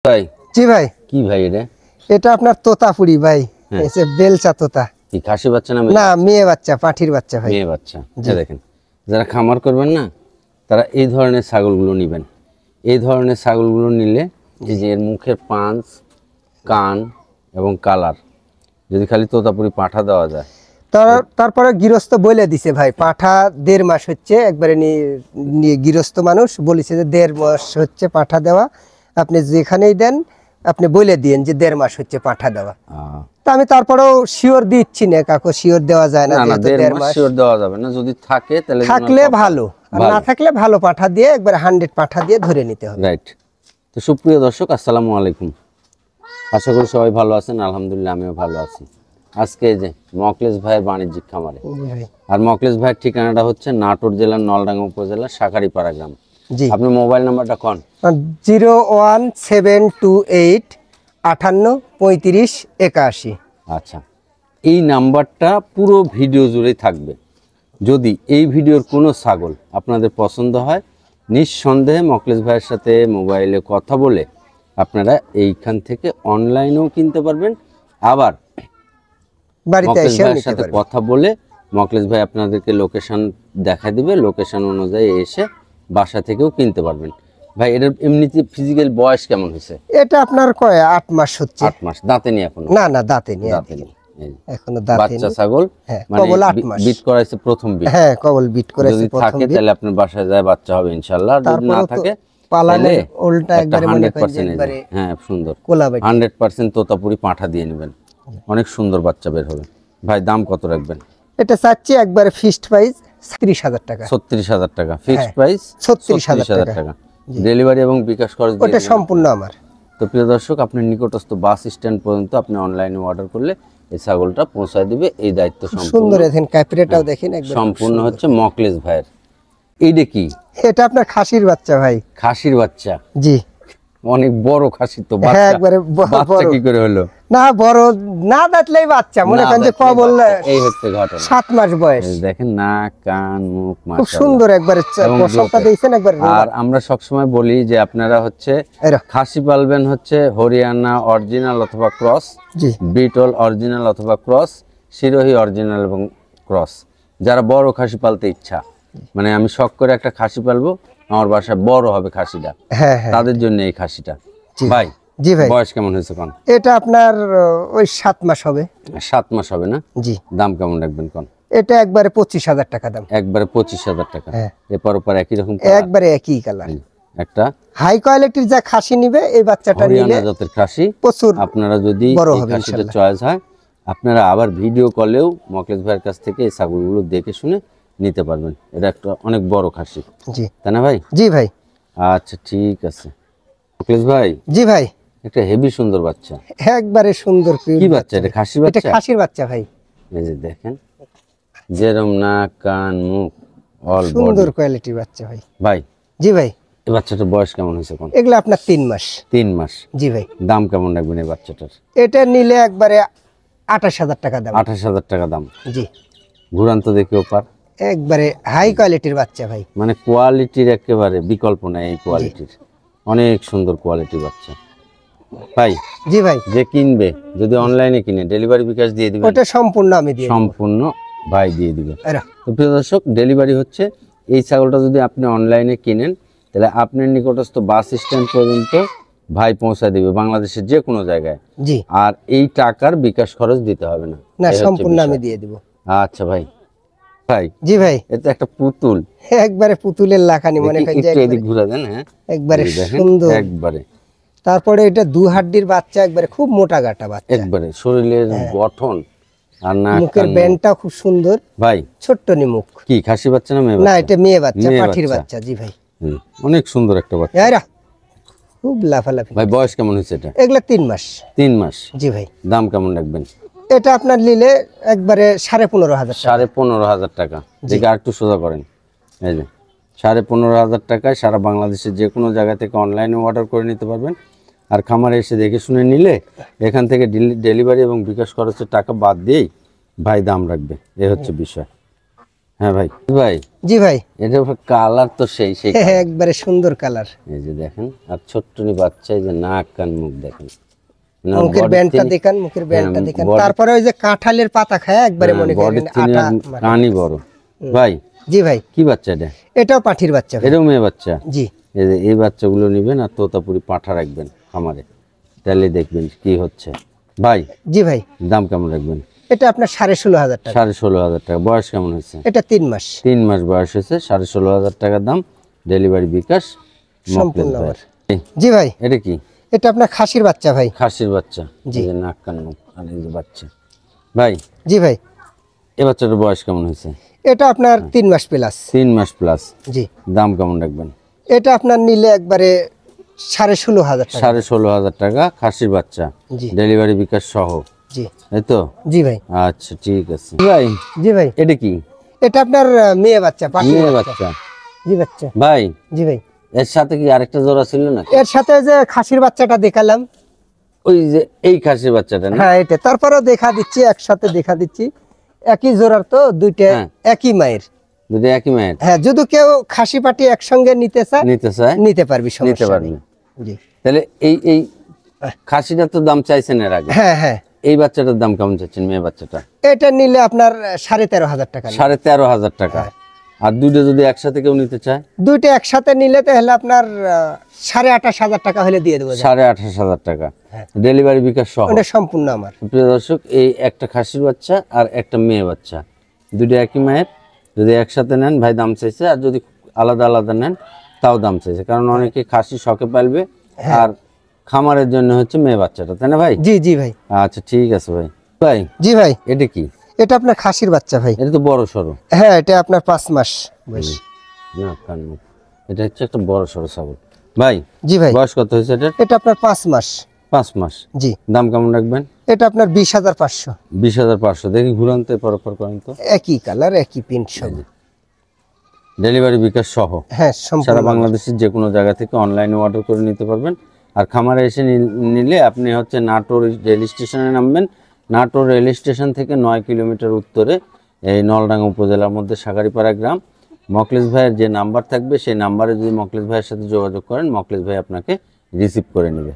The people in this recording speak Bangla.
ভাই জি ভাই কি ভাই এটা আপনার তোতাপুরি ভাই, এসে বেলচা তোতা। কি খাসি বাচ্চা না? না, মেয়ে বাচ্চা, পাঠির বাচ্চা ভাই। মেয়ে বাচ্চা। দেখেন, যারা খামার করবেন না তারা এই ধরনের ছাগলগুলো নেবেন। এই ধরনের ছাগলগুলো নিলে এই যে এর মুখের পাঁচ, কান এবং কালার যদি খালি তোতাপুরি পাঠা দেওয়া যায়। তারপরে গৃহস্থ বলে দিছে ভাই, পাঠা 1.5 মাস হচ্ছে, একবারে গৃহস্থ মানুষ বলেছে যে 1.5 মাস হচ্ছে পাঠা দেওয়া। আপনি যেখানেই দেন আপনি বলে দিন যে 1.5 মাস হচ্ছে পাঠা দেওয়া। তা আমি তারপরেও শিওর দিচ্ছি না কাকু, শিওর দেওয়া যায় না। 1.5 মাস শিওর দেওয়া যাবে না, যদি থাকে তাহলে থাকলে ভালো, আর না থাকলে ভালো পাঠা দিয়ে একবার 100 পাঠা দিয়ে ধরে নিতে হবে। রাইট। তো সুপ্রিয় দর্শক, আসসালামু আলাইকুম। আশা করি সবাই ভালো আছেন। আলহামদুলিল্লাহ আমিও ভালো আছি। আজকে যে মকলেশ ভাইয়ের বাণিজ্যিক খামারে, আর মকলেশ ভাইয়ের ঠিকানাটা হচ্ছে নাটোর জেলার নলডাঙ্গা উপজেলা শাকারীপাড়া গ্রাম। জি, আপনি মোবাইল নাম্বারটা কোন? 01728 58 35 81। আচ্ছা, এই নাম্বারটা পুরো ভিডিও জুড়েই থাকবে। যদি এই ভিডিওর কোনো ছাগল আপনাদের পছন্দ হয়, নিঃসন্দেহে মকলেশ ভাইয়ের সাথে মোবাইলে কথা বলে আপনারা এইখান থেকে অনলাইনেও কিনতে পারবেন। আবার মকলেশ ভাইয়ের সাথে কথা বলে মকলেশ ভাই আপনাদেরকে লোকেশন দেখা দিবে, লোকেশন অনুযায়ী এসে বাসা থেকেও কিনতে পারবেন। ভাই এর এমনিতে ফিজিক্যাল বয়স কেমন হয়েছে? এটা আপনার 8 মাস হচ্ছে। 8 মাস। দাঁতে নি এখনো? না না, দাঁতে নি, এখনো দাঁতে নি। বাচ্চা ছাগল, মানে কেবল 8 মাস। বিট করাইছে প্রথম বিট। হ্যাঁ, কেবল বিট করাইছে প্রথম বিট। যদি থাকে তাহলে আপনার বাসায় যায় বাচ্চা হবে ইনশাআল্লাহ। যদি না থাকে পালালে উল্টা একবারে মনে করেন যে একবারে হ্যাঁ সুন্দর 100% তোতাপুরি পাঠা দিয়ে নেবেন, অনেক সুন্দর বাচ্চা বের হবে। ভাই দাম কত রাখবেন? এটা চাচ্ছি একবারে ফিক্সড প্রাইস 30000 টাকা। 36000 টাকা ফিক্সড প্রাইস। 36000 টাকা। ডেলিভারি এবং বিকাশ খরচ ওটা সম্পূর্ণ আমার। তো প্রিয় দর্শক, আপনার নিকটস্থ বাস স্ট্যান্ড পর্যন্ত আপনি অনলাইনে অর্ডার করলে এই ছাগলটা পৌঁছায় দিবে। এই দায়িত্ব সুন্দর, দেখেন ক্যাপরেটাও দেখেন একদম সম্পূর্ণ হচ্ছে মকলেশ ভাইয়ের। এইটা কি? এটা আপনার খাসির বাচ্চা ভাই। খাসির বাচ্চা? জি, অনেক বড় খাসি তো। বাচ্চা একবারে বাচ্চা কি করে হলো? না বড় না দাঁতলেই বাচ্চা, মনে করেন যে কবল। এই হচ্ছে ঘটনা। 7 মাস বয়স। দেখেন নাক, কান, মুখ, খুব সুন্দর একবারে সবটা দেখছেন একবার। আর আমরা সবসময় বলি যে আপনারা হচ্ছে খাসি পালবেন হচ্ছে হরিয়ানা অরিজিনাল অথবা ক্রস, বিটল অরিজিনাল অথবা ক্রস, সিরোহি অরিজিনাল এবং ক্রস। যারা বড় খাসি পালতে ইচ্ছা, মানে আমি শখ করে একটা খাসি পালবো, আমার বাসায় বড় হবে খাসিটা, তাদের জন্য এই খাসিটা। ভাই জি ভাই, বয়স কেমন হয়েছে কোন? এটা আপনার ওই 7 মাস হবে। 7 মাস হবে না? জি। দাম কেমন রাখবেন কোন? এটা একবারে 25000 টাকা দাম। একবারে 25000 টাকা। এরপর উপর একই রকম, একবারে একই কালার। একটা হাই কোয়ালিটির যা খাসি নিবে, এই বাচ্চাটা নিলে হরিয়ানা জাতের খাসি প্রচুর। আপনারা যদি এই খাসিটা চয়েস হয়, আপনারা আবার ভিডিও কলেও মকলেশ ভাইয়ের কাছ থেকে এই ছাগলগুলো দেখে শুনে নিতে পারবেন। এটা একটা অনেক বড় খাসি। জি, তাই না ভাই? জি ভাই। আচ্ছা ঠিক আছে মকলেশ ভাই। জি ভাই, একটা হেভি সুন্দর বাচ্চা, একবারে সুন্দর। কি বাচ্চা এটা? খাসির বাচ্চা? এটা খাসির বাচ্চা ভাই। এই যে দেখেন, যেরকম নাক, কান, মুখ, অল বডি, সুন্দর কোয়ালিটির বাচ্চা ভাই। ভাই জি ভাই, এই বাচ্চাটার বয়স কেমন হয়েছে কোন? এগুলো আপনার 3 মাস। 3 মাস। জি ভাই। দাম কেমন রাখবেন এই বাচ্চাটার? এটা নিলে একবারে 28000 টাকা দাম। 28000 টাকা দাম। জি। ঘুরান্ত দেখে ওপার, একবারে হাই কোয়ালিটির বাচ্চা ভাই, মানে কোয়ালিটির একেবারে বিকল্প নাই। এই কোয়ালিটির অনেক সুন্দর কোয়ালিটির বাচ্চা ভাই। জি ভাই, যে কিনবে যদি অনলাইনে কিনে ডেলিভারি বিকাশ দিয়ে দিবেন? ওটা সম্পূর্ণ আমি দিয়ে দেব। সম্পূর্ণ ভাই দিয়ে দিবে। তো প্রিয় দর্শক, ডেলিভারি হচ্ছে এই ছাগলটা যদি আপনি অনলাইনে কিনেন তাহলে আপনার নিকটস্থ বাস স্ট্যান্ড পর্যন্ত ভাই পৌঁছায় দিবে, বাংলাদেশের যে কোনো জায়গায়। জি। আর এই টাকার বিকাশ খরচ দিতে হবে না, না সম্পূর্ণ আমি দিয়ে দেব। আচ্ছা ভাই। ভাই জি ভাই, এটা একটা পুতুল, একবারে পুতুলের লাখানি, মনে করেন যে একটু এদিক ঘুরা দেন। হ্যাঁ, একবারে সুন্দর একবারে। তারপরে এটা 2 হাড্ডির বাচ্চা, একবারে খুব মোটা গাটা বাচ্চা, একবারে শরীরের গঠন আর না, মুখের ব্যান্ডটা খুব সুন্দর ভাই। ছোট্ট নিমুখ। কি খাসি বাচ্চা না মেয়ে বাচ্চা? না, এটা মেয়ে বাচ্চা, পাঠির বাচ্চা। জি ভাই, অনেক সুন্দর একটা বাচ্চা, খুব লাফালাফি। ভাই বয়স কেমন হয়েছে এটা? এগুলা 3 মাস। 3 মাস। জি ভাই। দাম কেমন রাখবেন? এটা আপনার নিলে একবারে 15500। 15500 টাকা। দেখে আর একটু সোজা করেন। এই যে 15500 টাকায় সারা বাংলাদেশের যে কোনো জায়গা থেকে অনলাইনে অর্ডার করে নিতে পারবেন। আর খামারে এসে দেখে শুনে নিলে এখান থেকে ডেলিভারি এবং বিকাশ খরচের টাকা বাদ দিয়েই ভাই দাম রাখবে। এই হচ্ছে বিষয়। হ্যাঁ ভাই ভাই জি ভাই, এটা কালার তো সেই সেই হ্যাঁ একবারে সুন্দর কালার। এই যে দেখেন, আর ছোট্টনি বাচ্চা, এই যে নাক কান মুখ দেখেন, না মুখের body ব্যান্ডটা তিনি- দেখান, মুখের ব্যান্ডটা হ্যাঁ, দেখান। body- তারপরে ওই যে কাঁঠালের পাতা খায় একবারে মনে বডির করেন তিনি আটা আর মাখা। কানই বড়। ভাই জি ভাই, কি বাচ্চা এটা? এটাও পাঠির বাচ্চা ভাই। এটাও মেয়ে বাচ্চা। জি এই যে এই বাচ্চাগুলো নেবেন আর তোতাপুরি পাঠা রাখবেন খামারে, তাহলে দেখবেন কি হচ্ছে। ভাই জি ভাই, দাম কেমন রাখবেন? এটা আপনার 16,500 টাকা। 16,500 টাকা। বয়স কেমন হয়েছে? এটা 3 মাস 3 মাস বয়স হয়েছে। 16,500 টাকা দাম। ডেলিভারি বিকাশ সম্পূর্ণ মকলেস ভাই। আমার। জি ভাই, এটা কি? এটা আপনার খাসির বাচ্চা ভাই। খাসির বাচ্চা। জি। এই যে নাক কান মুখ আর এই যে বাচ্চা। ভাই জি ভাই, এই বাচ্চাটার বয়স কেমন হয়েছে? এটা আপনার 3 মাস প্লাস। 3 মাস প্লাস। জি, দাম কেমন রাখবেন? এটা আপনার নিলে একবারে 16,500 টাকা। 16,500 টাকা খাসির বাচ্চা। জি ডেলিভারি বিকাশ সহ, জি এই তো? জি ভাই, আচ্ছা ঠিক আছে ভাই। জি ভাই, এটা কি? এটা আপনার মেয়ে বাচ্চা, পাঠির মেয়ে বাচ্চা। বাচ্চা। জি বাচ্চা। ভাই জি ভাই, এর সাথে কি আরেকটা জোড়া ছিল না? এর সাথে যে খাসির বাচ্চাটা দেখালাম, ওই যে এই খাসির বাচ্চাটা না? হ্যাঁ এটা তারপরেও দেখা দিচ্ছি, একসাথে দেখা দিচ্ছি। একই জোড়ার তো দুইটা, হ্যাঁ। একই মায়ের। যদি একই মায়ের হ্যাঁ, যদি কেউ খাসি পাটি একসঙ্গে নিতে চায় নিতে চায় নিতে পারবি, নিতে সমস্যা পারবে। নেই। জি তাহলে এই খাসিটার তো দাম চাইছেন এর আগে, হ্যাঁ হ্যাঁ, এই বাচ্চাটার দাম কেমন চাচ্ছেন? মেয়ে বাচ্চাটা এটা নিলে আপনার 13,500 টাকা নিবে। 13,500 টাকা। আর দুইটা যদি একসাথে কেউ নিতে চায়? দুইটা একসাথে নিলে তাহলে আপনার 28,500 টাকা হলে দিয়ে দেবো। 28,500 টাকা। হ্যাঁ। ডেলিভারি বিকাশ সহ। ওটা সম্পূর্ণ আমার। প্রিয় দর্শক, এই একটা খাসির বাচ্চা আর একটা মেয়ে বাচ্চা, দুটো একই মায়ের, যদি একসাথে নেন ভাই দাম চাইছে, আর যদি আলাদা আলাদা নেন তাও দাম চাইছে, কারণ অনেকে খাসি শখে পালবে আর খামারের জন্য হচ্ছে মেয়ে বাচ্চাটা, তাই না ভাই? জি জি ভাই, আচ্ছা ঠিক আছে ভাই। ভাই জি ভাই, এটা কি? এটা আপনার খাসির বাচ্চা ভাই। এটা তো বড় সড়ো। হ্যাঁ, এটা আপনার 5 মাস বয়স। না কান মুখ। এটা হচ্ছে একটা বড় সড়ো ছাগল। ভাই জি ভাই, বয়স কত হয়েছে এটার? এটা আপনার 5 মাস। 5 মাস। জি, দাম কেমন রাখবেন? এটা আপনার 20,500। 20,500। দেখি ঘুরান্তে পরপর করেন তো। একই কালার, একই প্রিন্ট সব। ডেলিভারি বিকাশ সহ। হ্যাঁ সম্পূর্ণ সারা বাংলাদেশের যে কোনো জায়গা থেকে অনলাইনে অর্ডার করে নিতে পারবেন। আর খামারে এসে নিলে আপনি হচ্ছে নাটোর রেল স্টেশনে নামবেন। নাটোর রেল স্টেশন থেকে 9 কিলোমিটার উত্তরে এই নলডাঙ্গা উপজেলার মধ্যে সাগারিপাড়া গ্রাম। মকলেস ভাইয়ের যে নাম্বার থাকবে সেই নাম্বারে যদি মকলেস ভাইয়ের সাথে যোগাযোগ করেন, মকলেস ভাই আপনাকে রিসিভ করে নেবে।